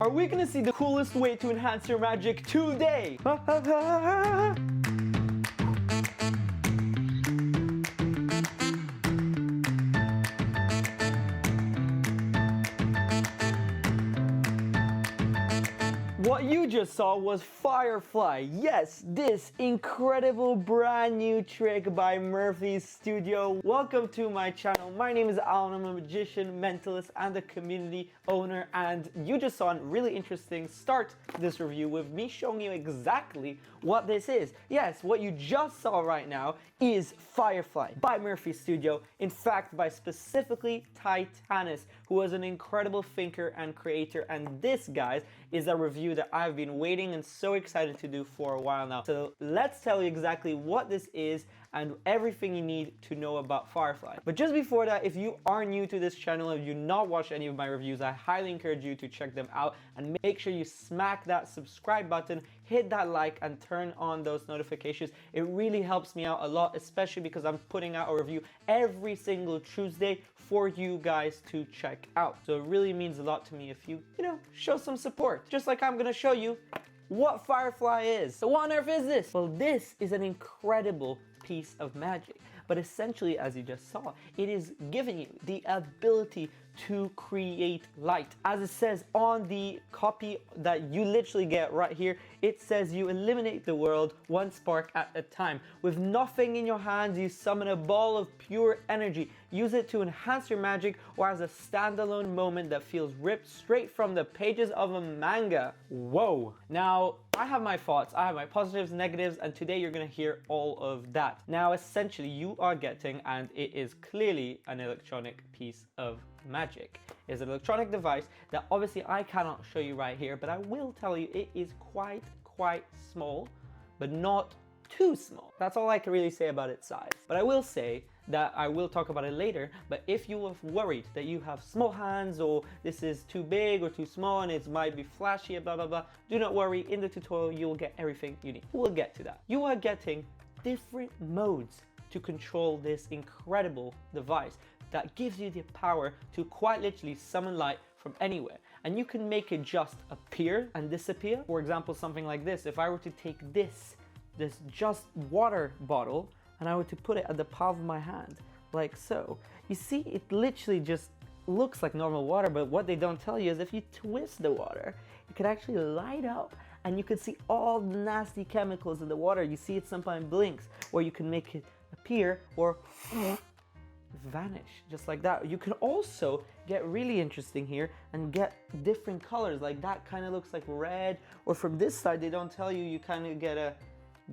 Are we gonna see the coolest way to enhance your magic today? What you just saw was Firefly. Yes, this incredible brand new trick by Murphy's Studio. Welcome to my channel. My name is Alon. I'm a magician, mentalist, and a community owner. And you just saw a really interesting start to this review with me showing you exactly what this is. Yes, what you just saw right now is Firefly by Murphy's Studio. In fact, by specifically Titanas, who was an incredible thinker and creator. And this, guys, is a review that I've been waiting and so excited to do for a while now. So let's tell you exactly what this is and everything you need to know about Firefly. But just before that, if you are new to this channel and you've not watched any of my reviews, I highly encourage you to check them out and make sure you smack that subscribe button, hit that like, and turn on those notifications. It really helps me out a lot, especially because I'm putting out a review every single Tuesday for you guys to check out. So it really means a lot to me if you show some support. Just like I'm gonna show you what Firefly is. So what on earth is this? Well, this is an incredible piece of magic. But essentially, as you just saw, it is giving you the ability to create light. As it says on the copy that you literally get right here, it says you illuminate the world one spark at a time. With nothing in your hands, you summon a ball of pure energy. Use it to enhance your magic or as a standalone moment that feels ripped straight from the pages of a manga. Whoa. Now, I have my thoughts, I have my positives, negatives, and today you're gonna hear all of that. Now, essentially, you are getting, and it is clearly an electronic piece of magic. It's an electronic device that obviously I cannot show you right here, but I will tell you it is quite small, but not too small. That's all I can really say about its size. But I will say that I will talk about it later, but if you are worried that you have small hands or this is too big or too small and it might be flashy, blah, blah, blah, do not worry. In the tutorial, you will get everything you need. We'll get to that. You are getting different modes to control this incredible device that gives you the power to quite literally summon light from anywhere. And you can make it just appear and disappear. For example, something like this. If I were to take this just water bottle and I were to put it at the palm of my hand, like so, you see it literally just looks like normal water, but what they don't tell you is if you twist the water, it could actually light up and you could see all the nasty chemicals in the water. You see it sometimes blinks, or you can make it appear or vanish just like that. You can also get really interesting here and get different colors, like that kind of looks like red, or from this side they don't tell you, you kind of get a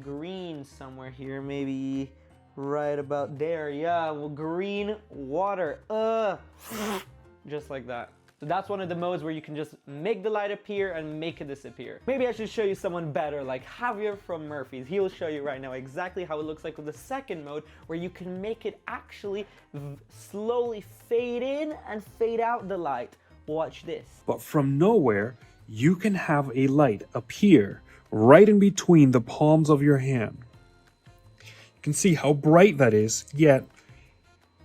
green somewhere here, maybe right about there. Yeah, well, green water, just like that. So that's one of the modes where you can just make the light appear and make it disappear. Maybe I should show you someone better like Javier from Murphy's. He will show you right now exactly how it looks like with the second mode, where you can make it actually slowly fade in and fade out the light. Watch this. But from nowhere, you can have a light appear right in between the palms of your hand. You can see how bright that is, yet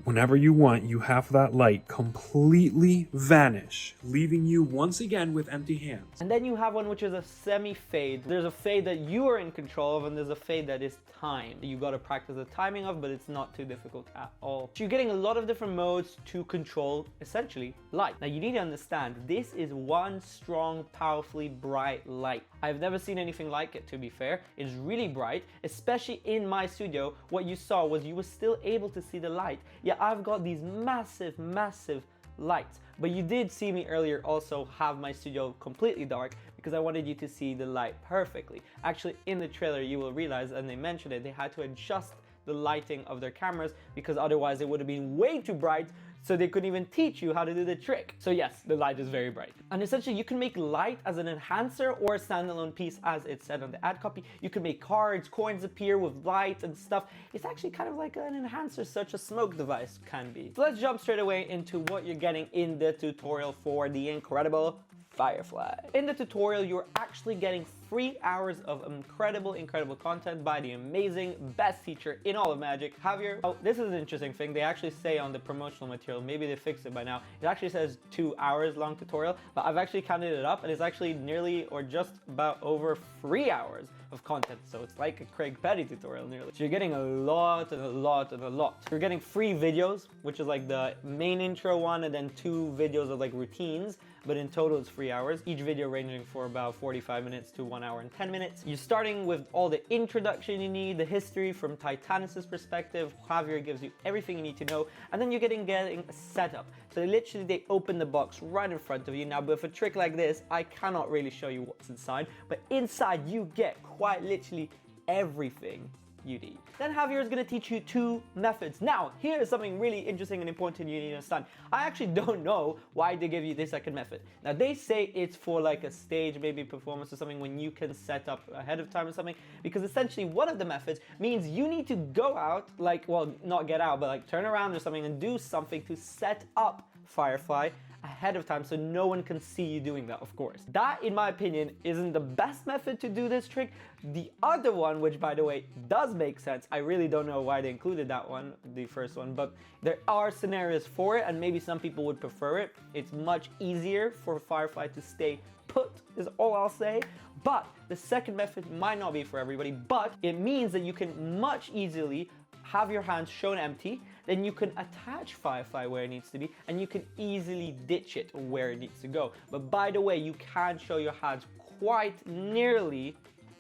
whenever you want, you have that light completely vanish, leaving you once again with empty hands. And then you have one which is a semi-fade. There's a fade that you are in control of, and there's a fade that is timed. You gotta practice the timing of, but it's not too difficult at all. So you're getting a lot of different modes to control, essentially, light. Now you need to understand, this is one strong, powerfully bright light. I've never seen anything like it, to be fair. It's really bright, especially in my studio. What you saw was you were still able to see the light. Yeah, I've got these massive lights, but you did see me earlier also have my studio completely dark because I wanted you to see the light perfectly. Actually, in the trailer you will realize, and they mentioned it, they had to adjust the lighting of their cameras because otherwise it would have been way too bright, so they couldn't even teach you how to do the trick. So yes, the light is very bright. And essentially you can make light as an enhancer or a standalone piece, as it said on the ad copy. You can make cards, coins appear with light and stuff. It's actually kind of like an enhancer, such a smoke device can be. So let's jump straight away into what you're getting in the tutorial for the incredible Firefly. In the tutorial, you're actually getting 3 hours of incredible content by the amazing best teacher in all of Magic, Javier. Oh, this is an interesting thing. They actually say on the promotional material, maybe they fixed it by now, it actually says 2 hours long tutorial, but I've actually counted it up and it's actually nearly or just about over 3 hours of content. So it's like a Craig Petty tutorial nearly. So you're getting a lot and a lot and a lot. You're getting 3 videos, which is like the main intro one, and then 2 videos of like routines, but in total it's 3 hours, each video ranging for about 45 minutes to 1 hour and 10 minutes. You're starting with all the introduction you need, the history from Titanas' perspective. Javier gives you everything you need to know, and then you're getting a setup. So literally they open the box right in front of you. Now with a trick like this, I cannot really show you what's inside, but inside you get quite literally everything you need. Then Javier is going to teach you 2 methods. Now, here's something really interesting and important you need to understand. I actually don't know why they give you this second method. Now, they say it's for like a stage, maybe performance or something, when you can set up ahead of time or something, because essentially one of the methods means you need to go out, like, well, not get out, but like turn around or something and do something to set up Firefly ahead of time so no one can see you doing that, of course. That, in my opinion, isn't the best method to do this trick. The other one, which by the way does make sense, I really don't know why they included that one, the first one, but there are scenarios for it and maybe some people would prefer it. It's much easier for Firefly to stay put, is all I'll say. But the second method might not be for everybody, but it means that you can much easily have your hands shown empty, then you can attach Firefly where it needs to be, and you can easily ditch it where it needs to go. But by the way, you can show your hands quite nearly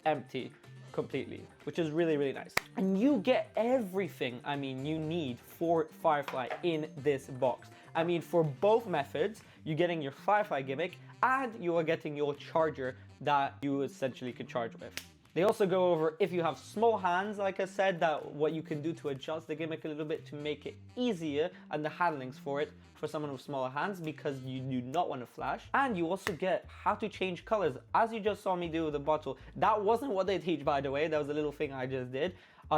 empty completely, which is really nice. And you get everything, I mean, you need for Firefly in this box. I mean, for both methods, you're getting your Firefly gimmick and you are getting your charger that you essentially can charge with. They also go over, if you have small hands, like I said, that what you can do to adjust the gimmick a little bit to make it easier, and the handlings for it for someone with smaller hands, because you do not want to flash. And you also get how to change colors, as you just saw me do with the bottle. That wasn't what they teach, by the way, that was a little thing I just did.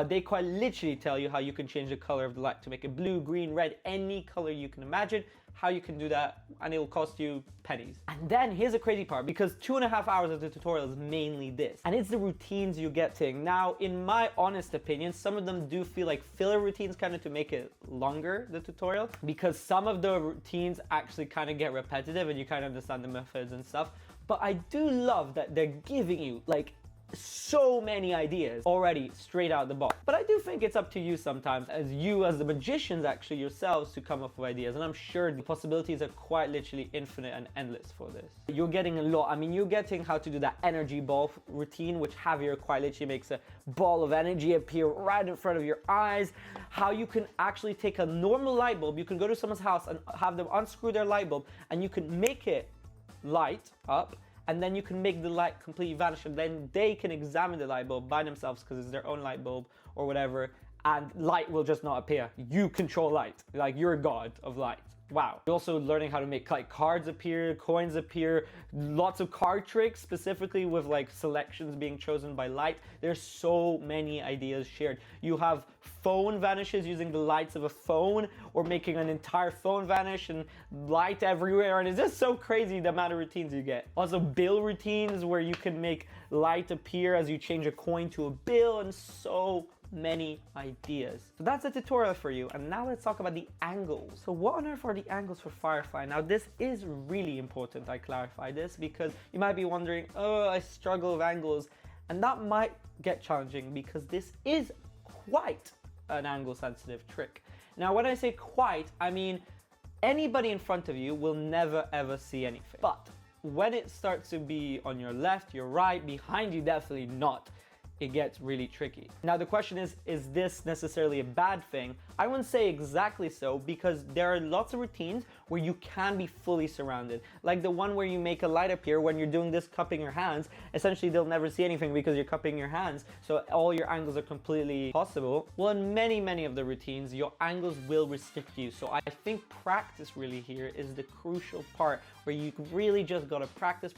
They quite literally tell you how you can change the color of the light to make it blue, green, red, any color you can imagine, how you can do that, and it will cost you pennies. And then here's the crazy part, because 2.5 hours of the tutorial is mainly this, and it's the routines you're getting. Now, in my honest opinion, some of them do feel like filler routines kind of to make it longer, the tutorial, because some of the routines actually kind of get repetitive and you kind of understand the methods and stuff. But I do love that they're giving you like so many ideas already straight out the box. But I do think it's up to you sometimes, as the magicians actually yourselves, to come up with ideas, and I'm sure the possibilities are quite literally infinite and endless for this. You're getting a lot. I mean, you're getting how to do that energy ball routine, which Javier quite literally makes a ball of energy appear right in front of your eyes. How you can actually take a normal light bulb, you can go to someone's house and have them unscrew their light bulb, and you can make it light up, and then you can make the light completely vanish, and then they can examine the light bulb by themselves because it's their own light bulb or whatever, and light will just not appear. You control light, like you're a god of light. Wow. You're also learning how to make like cards appear, coins appear, lots of card tricks, specifically with like selections being chosen by light. There's so many ideas shared. You have phone vanishes using the lights of a phone, or making an entire phone vanish and light everywhere, and it's just so crazy the amount of routines you get. Also bill routines where you can make light appear as you change a coin to a bill, and so many ideas. So that's a tutorial for you, and now let's talk about the angles. So what on earth are the angles for Firefly? Now this is really important I clarify this, because you might be wondering, oh, I struggle with angles, and that might get challenging because this is quite an angle sensitive trick. Now when I say quite, I mean anybody in front of you will never ever see anything, but when it starts to be on your left, your right, behind you, definitely not. It gets really tricky. Now the question is this necessarily a bad thing? I wouldn't say exactly so, because there are lots of routines where you can be fully surrounded. Like the one where you make a light appear when you're doing this cupping your hands. Essentially they'll never see anything because you're cupping your hands, so all your angles are completely possible. Well, in many of the routines, your angles will restrict you. So I think practice really here is the crucial part, where you really just gotta practice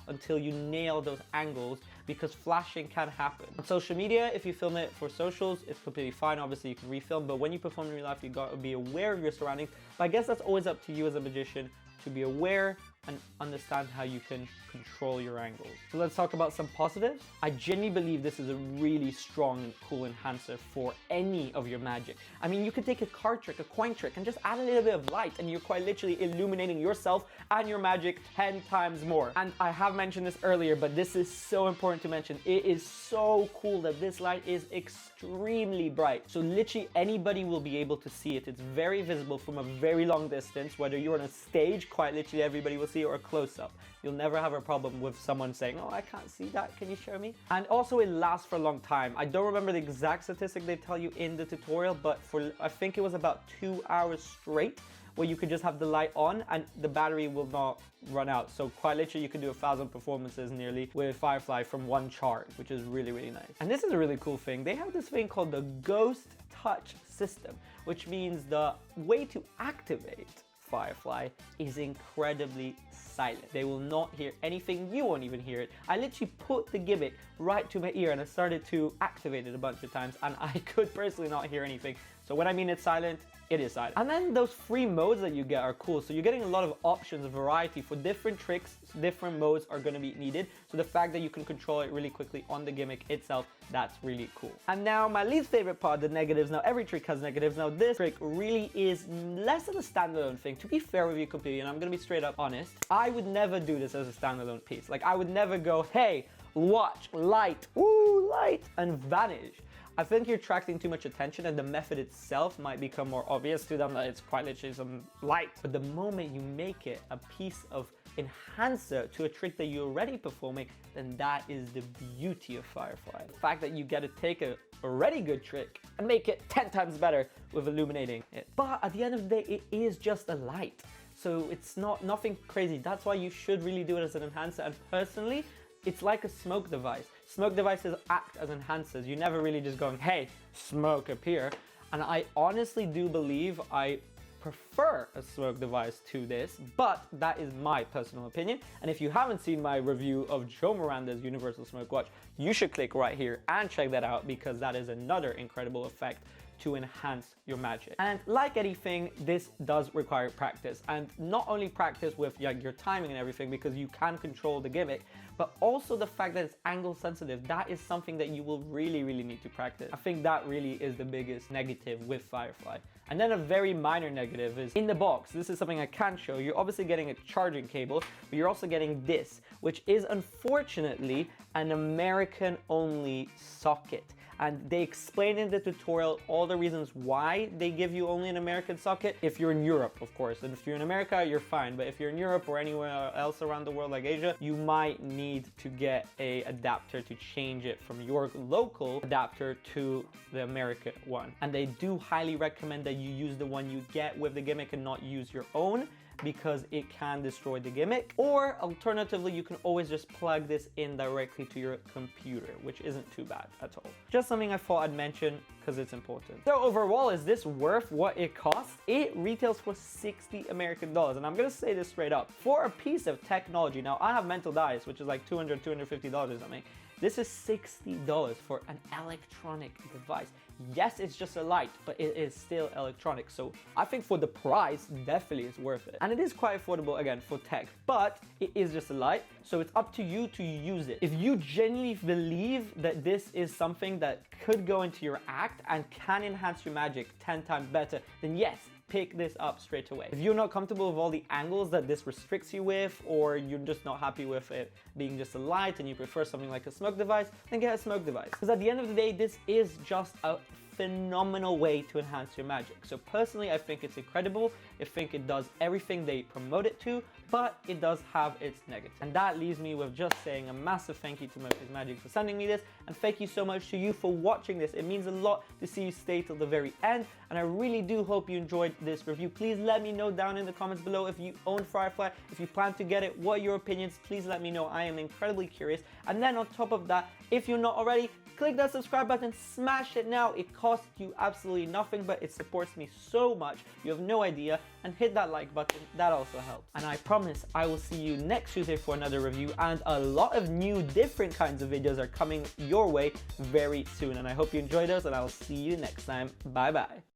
until you nail those angles, because flashing can happen. On social media, if you film it for socials, it's completely fine. Obviously you can refilm, but when you perform in real life, you gotta be aware of your surroundings. But I guess that's always up to you as a magician to be aware and understand how you can control your angles. So let's talk about some positives. I genuinely believe this is a really strong and cool enhancer for any of your magic. I mean, you could take a card trick, a coin trick, and just add a little bit of light, and you're quite literally illuminating yourself and your magic 10 times more. And I have mentioned this earlier, but this is so important to mention. It is so cool that this light is extremely bright. So literally anybody will be able to see it. It's very visible from a very long distance, whether you're on a stage, quite literally everybody will see it, or a close-up. You'll never have a problem with someone saying, oh, I can't see that, can you show me? And also it lasts for a long time. I don't remember the exact statistic they tell you in the tutorial, but for, I think it was about 2 hours straight, where you could just have the light on and the battery will not run out. So quite literally you can do 1,000 performances nearly with Firefly from one charge, which is really, really nice. And this is a really cool thing. They have this thing called the Ghost Touch system, which means the way to activate Firefly is incredibly silent. They will not hear anything, you won't even hear it. I literally put the gimmick right to my ear and I started to activate it a bunch of times and I could personally not hear anything. So when I mean it's silent, it is silent. And then those free modes that you get are cool. So you're getting a lot of options, a variety for different tricks, different modes are going to be needed. So the fact that you can control it really quickly on the gimmick itself, that's really cool. And now my least favorite part, the negatives. Now every trick has negatives. Now this trick really is less of a standalone thing. To be fair with you completely, and I'm going to be straight up honest, I would never do this as a standalone piece. Like I would never go, hey, watch, light, woo, light, and vanish. I think you're attracting too much attention and the method itself might become more obvious to them that it's quite literally some light. But the moment you make it a piece of enhancer to a trick that you're already performing, then that is the beauty of Firefly. The fact that you get to take a already good trick and make it 10 times better with illuminating it. But at the end of the day, it is just a light. So it's nothing crazy. That's why you should really do it as an enhancer. And personally, it's like a smoke device. Smoke devices act as enhancers. You're never really just going, hey, smoke appear. And I honestly do believe I prefer a smoke device to this, but that is my personal opinion. And if you haven't seen my review of Joe Miranda's Universal Smoke Watch, you should click right here and check that out because that is another incredible effect to enhance your magic. And like anything, this does require practice, and not only practice with your timing and everything because you can control the gimmick, but also the fact that it's angle sensitive. That is something that you will really, really need to practice. I think that really is the biggest negative with Firefly. And then a very minor negative is in the box. This is something I can show. You're obviously getting a charging cable, but you're also getting this, which is unfortunately an American only socket. And they explain in the tutorial all the reasons why they give you only an American socket. If you're in Europe, of course, and if you're in America, you're fine. But if you're in Europe or anywhere else around the world like Asia, you might need to get a adapter to change it from your local adapter to the American one. And they do highly recommend that you use the one you get with the gimmick and not use your own, because it can destroy the gimmick. Or alternatively, you can always just plug this in directly to your computer, which isn't too bad at all. Just something I thought I'd mention because it's important. So overall, is this worth what it costs? It retails for 60 American dollars. And I'm gonna say this straight up. For a piece of technology, now I have mental dice, which is like $200, $250 or something. This is $60 for an electronic device. Yes, it's just a light, but it is still electronic. So I think for the price, definitely it's worth it. And it is quite affordable, again, for tech, but it is just a light. So it's up to you to use it. If you genuinely believe that this is something that could go into your act and can enhance your magic 10 times better, then yes, pick this up straight away. If you're not comfortable with all the angles that this restricts you with, or you're just not happy with it being just a light and you prefer something like a smoke device, then get a smoke device. Because at the end of the day, this is just a phenomenal way to enhance your magic. So personally, I think it's incredible. I think it does everything they promote it to, but it does have its negatives. And that leaves me with just saying a massive thank you to Murphy's Magic for sending me this, and thank you so much to you for watching this. It means a lot to see you stay till the very end, and I really do hope you enjoyed this review. Please let me know down in the comments below if you own Firefly, if you plan to get it, what are your opinions. Please let me know. I am incredibly curious. And then on top of that, if you're not already, click that subscribe button, smash it now. It costs you absolutely nothing, but it supports me so much. You have no idea. And hit that like button, that also helps. And I promise I will see you next Tuesday for another review, and a lot of new different kinds of videos are coming your way very soon. And I hope you enjoyed those, and I'll see you next time. Bye bye.